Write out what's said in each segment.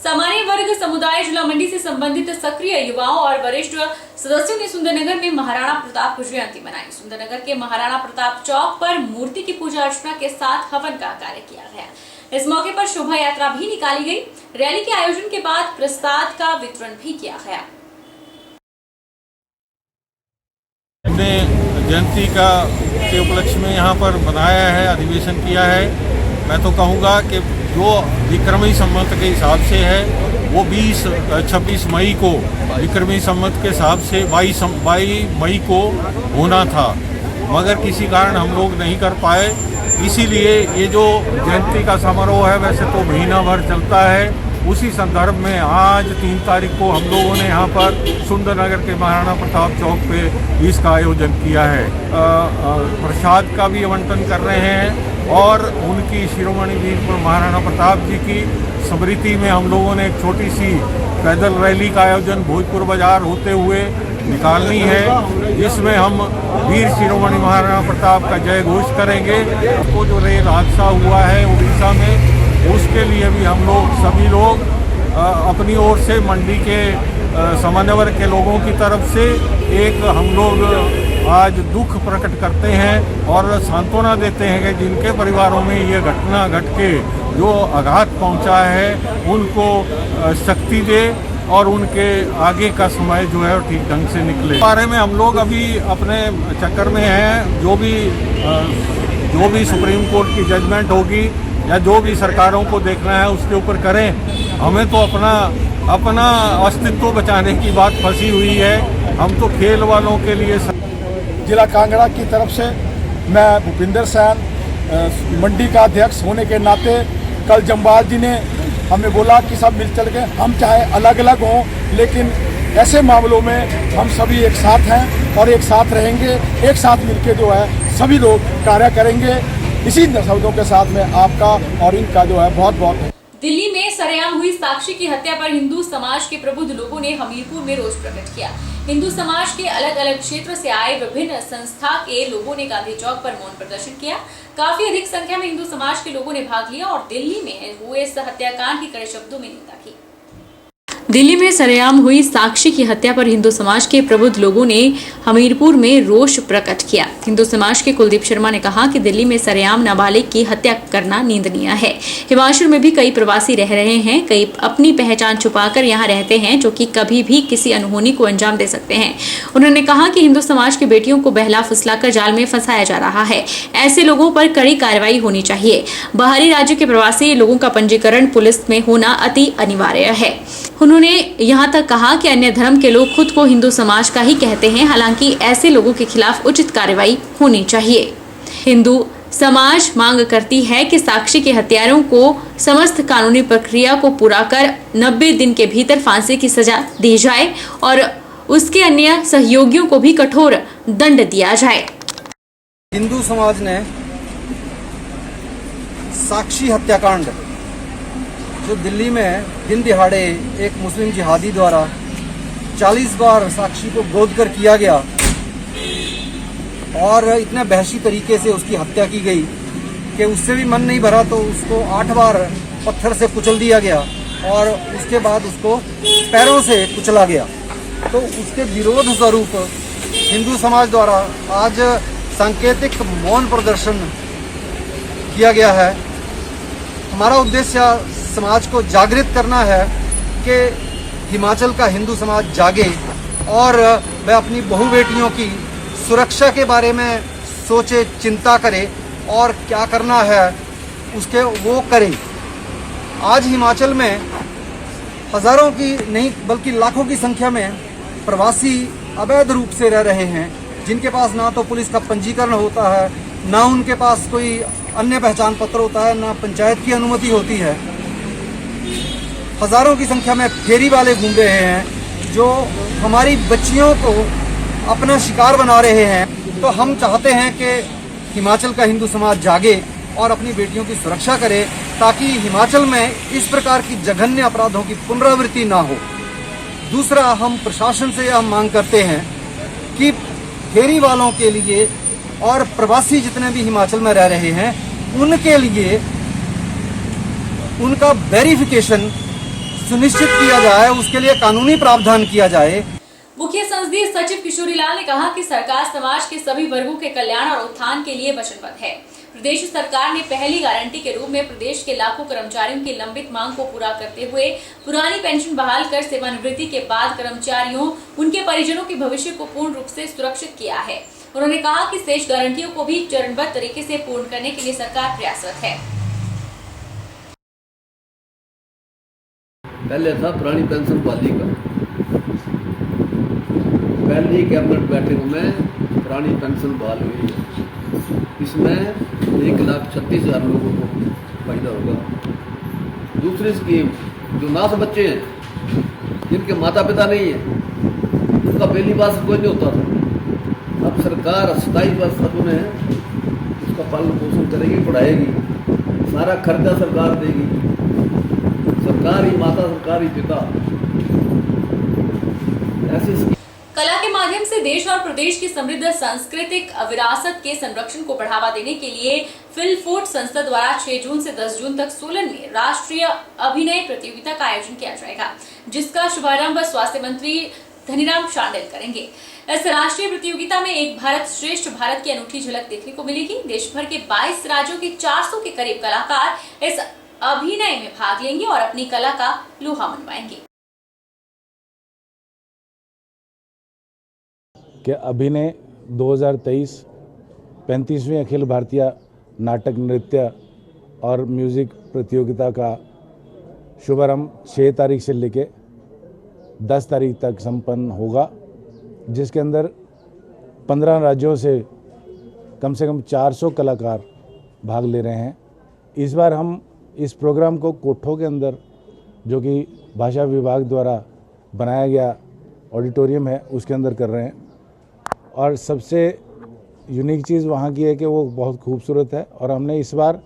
सामान्य वर्ग समुदाय जिला मंडी से संबंधित सक्रिय युवाओं और वरिष्ठ सदस्यों ने सुंदरनगर में महाराणा प्रताप जयंती मनाई। सुंदरनगर के महाराणा प्रताप चौक पर मूर्ति की पूजा अर्चना के साथ हवन का कार्य किया गया। इस मौके पर शोभा यात्रा भी निकाली गई। रैली के आयोजन के बाद प्रसाद का वितरण भी किया गया। जयंती के उपलक्ष्य में यहाँ पर बनाया है, अधिवेशन किया है। मैं तो कहूँगा कि जो विक्रमी संवत के हिसाब से है वो 26 मई को विक्रमी संवत के हिसाब से 22 मई को होना था, मगर किसी कारण हम लोग नहीं कर पाए। इसीलिए ये जो जयंती का समारोह है वैसे तो महीना भर चलता है, उसी संदर्भ में आज 3 तारीख को हम लोगों ने यहाँ पर सुंदरनगर के महाराणा प्रताप चौक पे इसका आयोजन किया है। प्रसाद का भी आवंटन कर रहे हैं और उनकी शिरोमणि वीर महाराणा प्रताप जी की स्मृति में हम लोगों ने एक छोटी सी पैदल रैली का आयोजन भोजपुर बाजार होते हुए निकालनी है, जिसमें हम वीर शिरोमणि महाराणा प्रताप का जय घोष करेंगे। वो जो रेल हादसा हुआ है उड़ीसा में, उसके लिए भी हम लोग सभी लोग अपनी ओर से मंडी के समन्वय के लोगों की तरफ से एक हम लोग आज दुख प्रकट करते हैं और सांत्वना देते हैं कि जिनके परिवारों में ये घटना घट के जो आघात पहुंचा है उनको शक्ति दे और उनके आगे का समय जो है ठीक ढंग से निकले। इस बारे में हम लोग अभी अपने चक्कर में हैं। जो भी सुप्रीम कोर्ट की जजमेंट होगी या जो भी सरकारों को देखना है उसके ऊपर करें। हमें तो अपना अस्तित्व बचाने की बात फंसी हुई है। हम तो खेल वालों के लिए। जिला कांगड़ा की तरफ से मैं भूपिंदर सैन मंडी का अध्यक्ष होने के नाते कल जम्बाल जी ने हमें बोला कि सब मिल चल के, हम चाहे अलग अलग हों लेकिन ऐसे मामलों में हम सभी एक साथ हैं और एक साथ रहेंगे। एक साथ मिलके जो है सभी लोग कार्य करेंगे। इसी शब्दों के साथ में आपका और इनका जो है बहुत बहुत। दिल्ली में सरेआम हुई साक्षी की हत्या पर हिंदू समाज के प्रबुद्ध लोगों ने हमीरपुर में रोष प्रकट किया। हिंदू समाज के अलग अलग क्षेत्रों से आए विभिन्न संस्था के लोगों ने गांधी चौक पर मौन प्रदर्शन किया। काफी अधिक संख्या में हिंदू समाज के लोगों ने भाग लिया और दिल्ली में हुए इस हत्याकांड की कड़े शब्दों में निंदा की। दिल्ली में सरेआम हुई साक्षी की हत्या पर हिंदू समाज के प्रबुद्ध लोगों ने हमीरपुर में रोष प्रकट किया। हिंदू समाज के कुलदीप शर्मा ने कहा कि दिल्ली में सरेआम नाबालिग की हत्या करना निंदनीय है। हिमाचल में भी कई प्रवासी रह रहे हैं, कई अपनी पहचान छुपाकर यहाँ रहते हैं जो कि कभी भी किसी अनहोनी को अंजाम दे सकते हैं। उन्होंने कहा कि हिंदू समाज की बेटियों को बहला फुसलाकर जाल में फंसाया जा रहा है। ऐसे लोगों पर कड़ी कार्रवाई होनी चाहिए। बाहरी राज्यों के प्रवासी लोगों का पंजीकरण पुलिस में होना अति अनिवार्य है। उन्होंने यहाँ तक कहा कि अन्य धर्म के लोग खुद को हिंदू समाज का ही कहते हैं, हालांकि ऐसे लोगों के खिलाफ उचित कार्रवाई होनी चाहिए। हिंदू समाज मांग करती है कि साक्षी के हत्यारों को समस्त कानूनी प्रक्रिया को पूरा कर 90 दिन के भीतर फांसी की सजा दी जाए और उसके अन्य सहयोगियों को भी कठोर दंड दिया जाए। हिंदू समाज ने साक्षी हत्याकांड जो दिल्ली में दिन दिहाड़े एक मुस्लिम जिहादी द्वारा 40 बार साक्षी को गोद कर किया गया और इतने बहशी तरीके से उसकी हत्या की गई कि उससे भी मन नहीं भरा तो उसको 8 बार पत्थर से कुचल दिया गया और उसके बाद उसको पैरों से कुचला गया। तो उसके विरोध स्वरूप हिंदू समाज द्वारा आज सांकेतिक मौन प्रदर्शन किया गया है। हमारा उद्देश्य समाज को जागृत करना है कि हिमाचल का हिंदू समाज जागे और वह अपनी बहू बेटियों की सुरक्षा के बारे में सोचे, चिंता करे और क्या करना है उसके वो करे। आज हिमाचल में हजारों की नहीं बल्कि लाखों की संख्या में प्रवासी अवैध रूप से रह रहे हैं, जिनके पास ना तो पुलिस का पंजीकरण होता है, ना उनके पास कोई अन्य पहचान पत्र होता है, ना पंचायत की अनुमति होती है। हजारों की संख्या में फेरी वाले घूम रहे हैं जो हमारी बच्चियों को अपना शिकार बना रहे हैं। तो हम चाहते हैं कि हिमाचल का हिंदू समाज जागे और अपनी बेटियों की सुरक्षा करे ताकि हिमाचल में इस प्रकार की जघन्य अपराधों की पुनरावृत्ति ना हो। दूसरा, हम प्रशासन से यह मांग करते हैं कि फेरी वालों के लिए और प्रवासी जितने भी हिमाचल में रह रहे हैं उनके लिए उनका वेरिफिकेशन सुनिश्चित किया जाए, उसके लिए कानूनी प्रावधान किया जाए। मुख्य संसदीय सचिव किशोरी लाल ने कहा कि सरकार समाज के सभी वर्गों के कल्याण और उत्थान के लिए वचनबद्ध है। प्रदेश सरकार ने पहली गारंटी के रूप में प्रदेश के लाखों कर्मचारियों की लंबित मांग को पूरा करते हुए पुरानी पेंशन बहाल कर सेवानिवृत्ति के बाद कर्मचारियों उनके परिजनों के भविष्य को पूर्ण रूप से सुरक्षित किया है। उन्होंने कहा कि शेष गारंटियों को भी चरणबद्ध तरीके से पूर्ण करने के लिए सरकार प्रयासरत है। पहले था पुरानी पेंशन बहाली का, पहली कैबिनेट बैठक में पुरानी पेंशन बहाल हुई है। इसमें 1,36,000 लोगों को फायदा होगा। दूसरी स्कीम जो नाथ बच्चे हैं जिनके माता पिता नहीं है, उसका पहली बार कोई नहीं होता था। अब सरकार 27 वर्ष तक उन्हें उसका पालन पोषण करेगी, पढ़ाएगी, सारा खर्चा सरकार देगी। सरकारी माता, सरकारी पिता, ऐसी कला के माध्यम से देश और प्रदेश की समृद्ध सांस्कृतिक विरासत के संरक्षण को बढ़ावा देने के लिए फिल्फोर्ट संस्था द्वारा 6 जून से 10 जून तक सोलन में राष्ट्रीय अभिनय प्रतियोगिता का आयोजन किया जाएगा, जिसका शुभारंभ स्वास्थ्य मंत्री धनीराम शांडिल करेंगे। इस राष्ट्रीय प्रतियोगिता में एक भारत श्रेष्ठ भारत की अनूठी झलक देखने को मिलेगी। देश भर के 22 राज्यों के 400 के करीब कलाकार इस अभिनय में भाग लेंगे और अपनी कला का लोहा मनवाएंगे। कि अभिनय 2023 35वीं अखिल भारतीय नाटक नृत्य और म्यूज़िक प्रतियोगिता का शुभारंभ 6 तारीख से लेके 10 तारीख तक संपन्न होगा, जिसके अंदर 15 राज्यों से कम 400 कलाकार भाग ले रहे हैं। इस बार हम इस प्रोग्राम को कोठों के अंदर, जो कि भाषा विभाग द्वारा बनाया गया ऑडिटोरियम है, उसके अंदर कर रहे हैं। और सबसे यूनिक चीज़ वहाँ की है कि वो बहुत खूबसूरत है। और हमने इस बार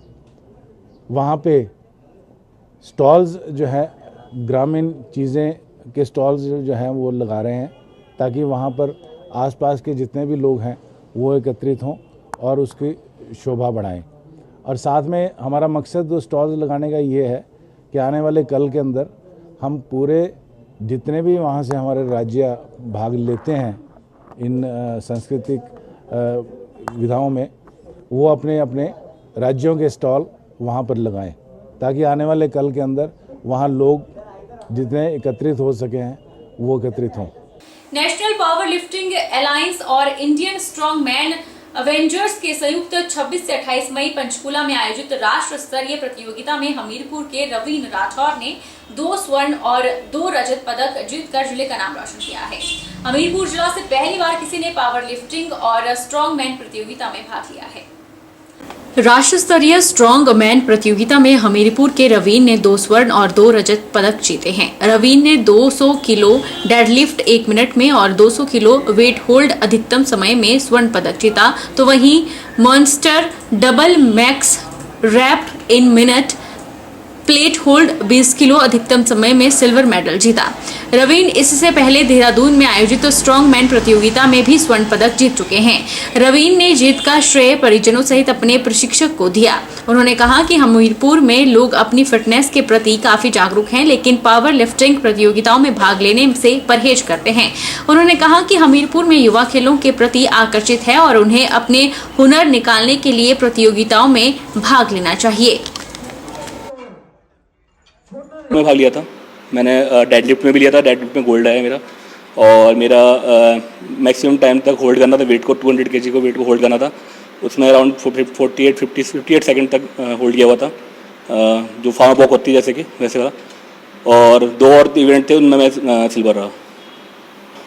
वहाँ पे स्टॉल्स जो है, ग्रामीण चीज़ें के स्टॉल्स जो हैं वो लगा रहे हैं, ताकि वहाँ पर आसपास के जितने भी लोग हैं वो एकत्रित हों और उसकी शोभा बढ़ाएं। और साथ में हमारा मकसद जो स्टॉल्स लगाने का ये है कि आने वाले कल के अंदर हम पूरे जितने भी वहाँ से हमारे राज्य भाग लेते हैं इन सांस्कृतिक विधाओं में, वो अपने अपने राज्यों के स्टॉल वहाँ पर लगाएं, ताकि आने वाले कल के अंदर वहाँ लोग जितने एकत्रित हो सके हैं वो एकत्रित हों। नेशनल पावर लिफ्टिंग अलायंस और इंडियन स्ट्रॉन्ग मैन अवेंजर्स के संयुक्त 26 से 28 मई पंचकूला में आयोजित राष्ट्र स्तरीय प्रतियोगिता में हमीरपुर के रवीन राठौर ने 2 स्वर्ण और 2 रजत पदक जीतकर जिले का नाम रोशन किया है। हमीरपुर जिला से पहली बार किसी ने पावर लिफ्टिंग और स्ट्रॉन्ग मैन प्रतियोगिता में भाग लिया है। राष्ट्र स्तरीय स्ट्रॉन्ग मैन प्रतियोगिता में हमीरपुर के रवीन ने 2 स्वर्ण और 2 रजत पदक जीते हैं। रवीन ने 200 किलो डेडलिफ्ट 1 मिनट में और 200 किलो वेट होल्ड अधिकतम समय में स्वर्ण पदक जीता, तो वहीं monster double max wrapped in minute plate hold 20 kilo अधिकतम समय में सिल्वर मेडल जीता। रवीन इससे पहले देहरादून में आयोजित स्ट्रॉन्ग मैन प्रतियोगिता में भी स्वर्ण पदक जीत चुके हैं। रवीन ने जीत का श्रेय परिजनों सहित अपने प्रशिक्षक को दिया। उन्होंने कहा कि हमीरपुर में लोग अपनी फिटनेस के प्रति काफी जागरूक हैं, लेकिन पावर लिफ्टिंग प्रतियोगिताओं में भाग लेने से परहेज करते हैं। उन्होंने कहा कि हमीरपुर में युवा खेलों के प्रति आकर्षित है और उन्हें अपने हुनर निकालने के लिए प्रतियोगिताओं में भाग लेना चाहिए। मैं भाग लिया था, मैंने डेडलिफ्ट में भी लिया था, डेडलिफ्ट में गोल्ड आया मेरा। और मेरा मैक्सिमम टाइम तक होल्ड करना था, वेट को 200 kg को वेट को होल्ड करना था, उसमें अराउंड 58 सेकंड तक होल्ड किया हुआ था, जो फार्म वॉक होती है जैसे कि वैसे वाला। और 2 और इवेंट थे, उनमें मैं सिल्वर रहा।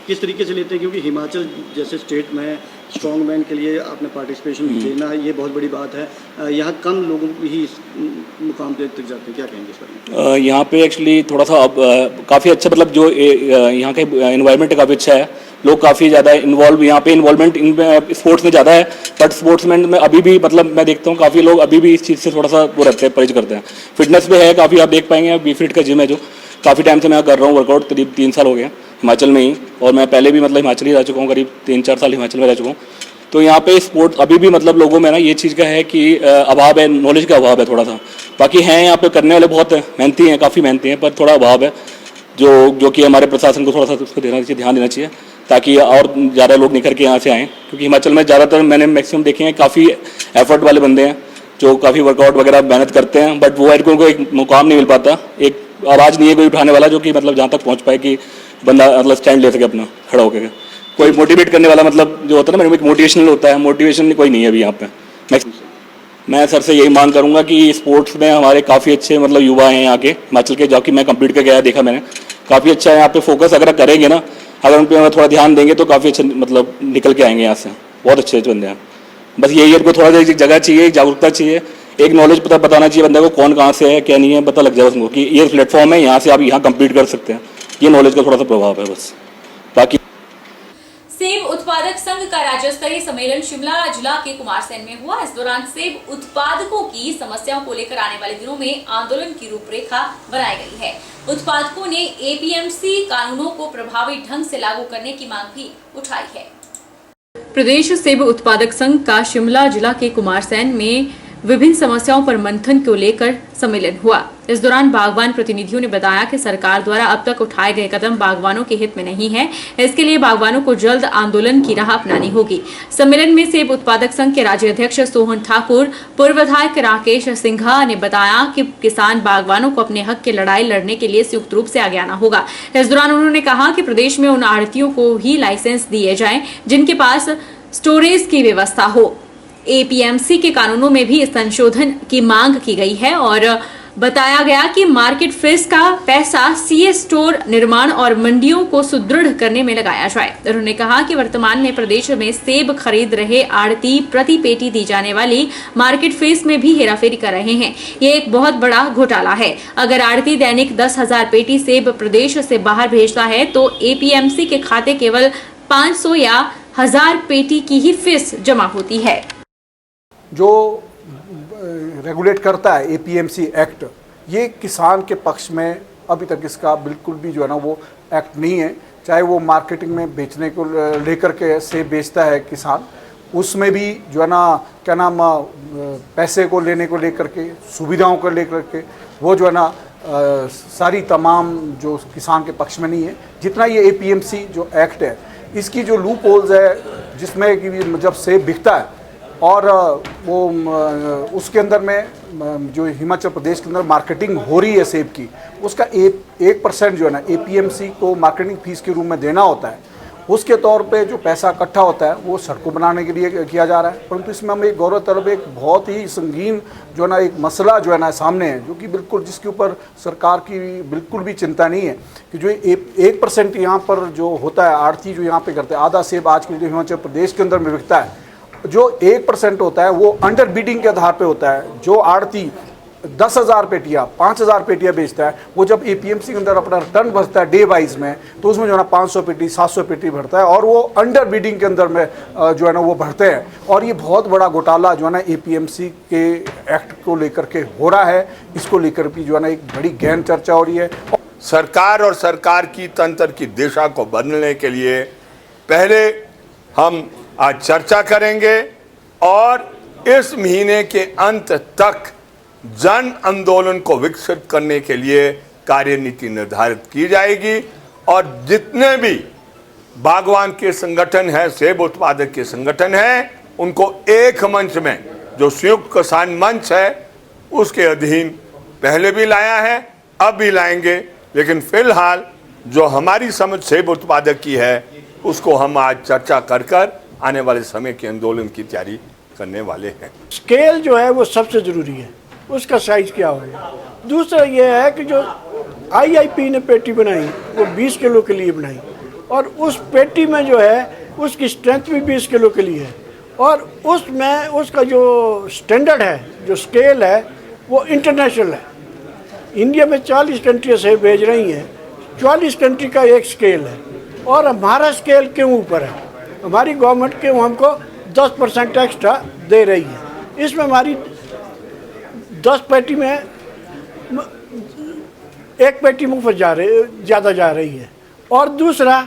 किस तरीके से लेते हैं, क्योंकि हिमाचल जैसे स्टेट में स्ट्रॉन्ग मैन के लिए आपने पार्टिसिपेशन लेना है, ये बहुत बड़ी बात है। यहाँ कम लोगों ही इस मुकाम तक जाते हैं, क्या कहेंगे इस बारे में? यहाँ पे एक्चुअली थोड़ा सा काफ़ी अच्छा, मतलब जो यहाँ का इन्वायरमेंट काफ़ी अच्छा है, लोग काफ़ी ज़्यादा इन्वॉल्व, यहाँ पे इन्वॉल्वमेंट इन स्पोर्ट्स में ज़्यादा है। बट स्पोर्ट्समैन में अभी भी, मतलब मैं देखता हूँ काफ़ी लोग अभी भी इस चीज़ से थोड़ा सा वो रहते हैं, परहेज करते हैं। फिटनेस में है काफ़ी, आप देख पाएंगे, बी फिट का जिम है जो काफ़ी टाइम से मैं कर रहा हूँ वर्कआउट, करीब 3 साल हो गए हिमाचल में ही। और मैं पहले भी मतलब हिमाचल ही रह चुका हूँ, करीब 3-4 साल हिमाचल में रह चुका हूँ। तो यहाँ पे स्पोर्ट्स अभी भी मतलब लोगों में ना ये चीज़ का है कि अभाव है, नॉलेज का अभाव है थोड़ा सा। बाकी हैं यहाँ पे करने वाले बहुत मेहनती हैं, काफ़ी मेहनती हैं, पर थोड़ा अभाव है जो कि हमारे प्रशासन को थोड़ा सा उसको ध्यान देना चाहिए ताकि और ज़्यादा लोग निकल के यहाँ से आएँ। क्योंकि हिमाचल में ज़्यादातर मैंने मैक्सिमम देखे हैं काफ़ी एफर्ट वाले बंदे हैं जो काफ़ी वर्कआउट वगैरह मेहनत करते हैं, बट वो उनको एक मुकाम नहीं मिल पाता, एक आवाज़ नहीं है कोई उठाने वाला जो कि मतलब जहाँ तक पहुँच पाए कि बंदा मतलब स्टैंड ले सके अपना खड़ा होकर। कोई मोटिवेट करने वाला मतलब जो होता है ना, मोटिवेशनल होता है, मोटिवेशन कोई नहीं है अभी यहाँ पे। मैं सर से यही मांग करूँगा कि स्पोर्ट्स में हमारे काफ़ी अच्छे मतलब युवा हैं यहाँ के हिमाचल के, जो कि मैं कंप्लीट कर गया देखा मैंने, काफ़ी अच्छा है यहाँ पे फोकस अगर करेंगे ना, अगर उन पर थोड़ा ध्यान देंगे तो काफ़ी अच्छे मतलब निकल के आएंगे यहाँ से, बहुत अच्छे बंदे हैं। बस यही है, इनको थोड़ा सा जगह चाहिए, जागरूकता चाहिए, एक नॉलेज बताना चाहिए बंदे को कौन कहाँ से है क्या नहीं है, पता लग जाए उसको कि ये प्लेटफॉर्म है, यहाँ से आप यहाँ कंप्लीट कर सकते हैं। ये नॉलेज का थोड़ा सा प्रभाव है बस। बाकी सेब उत्पादक संघ का राज्य स्तरीय सम्मेलन शिमला जिला के कुमारसैन में हुआ। इस दौरान सेब उत्पादकों की समस्याओं को लेकर आने वाले दिनों में आंदोलन की रूपरेखा बनाई गई है। उत्पादकों ने एपीएमसी कानूनों को प्रभावी ढंग से लागू करने की मांग भी उठाई है। प्रदेश सेब उत्पादक संघ का शिमला जिला के कुमारसैन में विभिन्न समस्याओं पर मंथन को लेकर सम्मेलन हुआ। इस दौरान बागवान प्रतिनिधियों ने बताया कि सरकार द्वारा अब तक उठाए गए कदम बागवानों के हित में नहीं है, इसके लिए बागवानों को जल्द आंदोलन की राह अपनानी होगी। सम्मेलन में सेब उत्पादक संघ के राज्य अध्यक्ष सोहन ठाकुर, पूर्व विधायक राकेश सिंघा ने बताया कि किसान बागवानों को अपने हक की लड़ाई लड़ने के लिए संयुक्त रूप से आगे आना होगा। इस दौरान उन्होंने कहा कि प्रदेश में उन आढ़तियों को ही लाइसेंस दिए जाएं जिनके पास स्टोरेज की व्यवस्था हो। एपीएमसी के कानूनों में भी संशोधन की मांग की गई है और बताया गया कि मार्केट फेस का पैसा सीए स्टोर निर्माण और मंडियों को सुदृढ़ करने में लगाया जाए। उन्होंने कहा कि वर्तमान में प्रदेश में सेब खरीद रहे आड़ती प्रति पेटी दी जाने वाली मार्केट फेस में भी हेराफेरी कर रहे हैं। ये एक बहुत बड़ा घोटाला है। अगर आड़ती दैनिक 10,000 पेटी सेब प्रदेश से बाहर भेजता है तो एपीएमसी के खाते केवल 500 या 1000 पेटी की ही फीस जमा होती है। जो रेगुलेट करता है एपीएमसी एक्ट, ये किसान के पक्ष में अभी तक इसका बिल्कुल भी जो है ना वो एक्ट नहीं है। चाहे वो मार्केटिंग में बेचने को लेकर के सेब बेचता है किसान, उसमें भी जो है ना क्या नाम पैसे को लेने को लेकर के, सुविधाओं को लेकर के वो जो है ना सारी तमाम जो किसान के पक्ष में नहीं है। जितना ये एपीएमसी जो एक्ट है, इसकी जो लूप होल्स है जिसमें कि जब सेब बिकता है और वो उसके अंदर में जो हिमाचल प्रदेश के अंदर मार्केटिंग हो रही है सेब की, उसका 1% जो है ना एपीएमसी को मार्केटिंग फीस के रूप में देना होता है। उसके तौर पे जो पैसा इकट्ठा होता है वो सड़कों बनाने के लिए किया जा रहा है। परंतु इसमें हम एक गौरव तलब एक बहुत ही संगीन जो है ना एक मसला जो है ना सामने है, जो कि बिल्कुल जिसके ऊपर सरकार की बिल्कुल भी चिंता नहीं है कि जो 1% यहाँ पर जो होता है आड़ती जो यहाँ पे करते हैं, आधा सेब आज के जो हिमाचल प्रदेश के अंदर में बिकता है, जो 1% होता है वो अंडर बीडिंग के आधार पे होता है। जो आड़ती 10,000 पेटियाँ 5,000 पेटियाँ बेचता है, वो जब एपीएमसी के अंदर अपना रिटर्न भरता है डे वाइज में, तो उसमें जो है ना 500 पेटी 700 पेटी भरता है और वो अंडर बीडिंग के अंदर में जो है ना वो भरते हैं। और ये बहुत बड़ा घोटाला जो है ना एपीएमसी के एक्ट को लेकर के हो रहा है। इसको लेकर भी जो है ना एक बड़ी गहन चर्चा हो रही है। सरकार और सरकार की तंत्र की दिशा को बदलने के लिए पहले हम आज चर्चा करेंगे और इस महीने के अंत तक जन आंदोलन को विकसित करने के लिए कार्यनीति निर्धारित की जाएगी और जितने भी बागवान के संगठन हैं, सेब उत्पादक के संगठन हैं, उनको एक मंच में जो संयुक्त किसान मंच है उसके अधीन पहले भी लाया है, अब भी लाएंगे। लेकिन फिलहाल जो हमारी समझ सेब उत्पादक की है उसको हम आज चर्चा कर आने वाले समय के आंदोलन की तैयारी करने वाले हैं। स्केल जो है वो सबसे ज़रूरी है, उसका साइज क्या होगा। दूसरा ये है कि जो आईआईपी ने पेटी बनाई वो 20 किलो के लिए बनाई और उस पेटी में जो है उसकी स्ट्रेंथ भी 20 किलो के लिए है और उसमें उसका जो स्टैंडर्ड है, जो स्केल है वो इंटरनेशनल है। इंडिया में 40 कंट्रियाँ से भेज रही हैं, 40 कंट्री का एक स्केल है और हमारा स्केल क्यों ऊपर है। हमारी गवर्नमेंट क्यों हमको 10% एक्स्ट्रा दे रही है। इसमें हमारी 10 पेटी में एक पेटी मुफ्त ज़्यादा जा रही है और दूसरा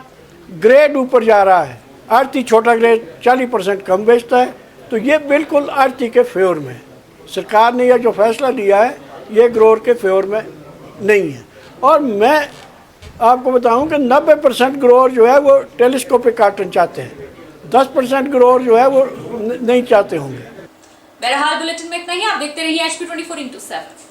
ग्रेड ऊपर जा रहा है। आड़ती छोटा ग्रेड 40% कम बेचता है। तो ये बिल्कुल आड़ती के फेवर में है। सरकार ने यह जो फैसला लिया है ये ग्रोअर के फेवर में नहीं है। और मैं आपको बताऊं कि 90% ग्रोअर जो है वो टेलीस्कोपिक कार्टन चाहते हैं, 10% ग्रोअर जो है वो नहीं चाहते होंगे। बहरहाल बुलेटिन में इतना ही। आप देखते रहिए HP 24x7।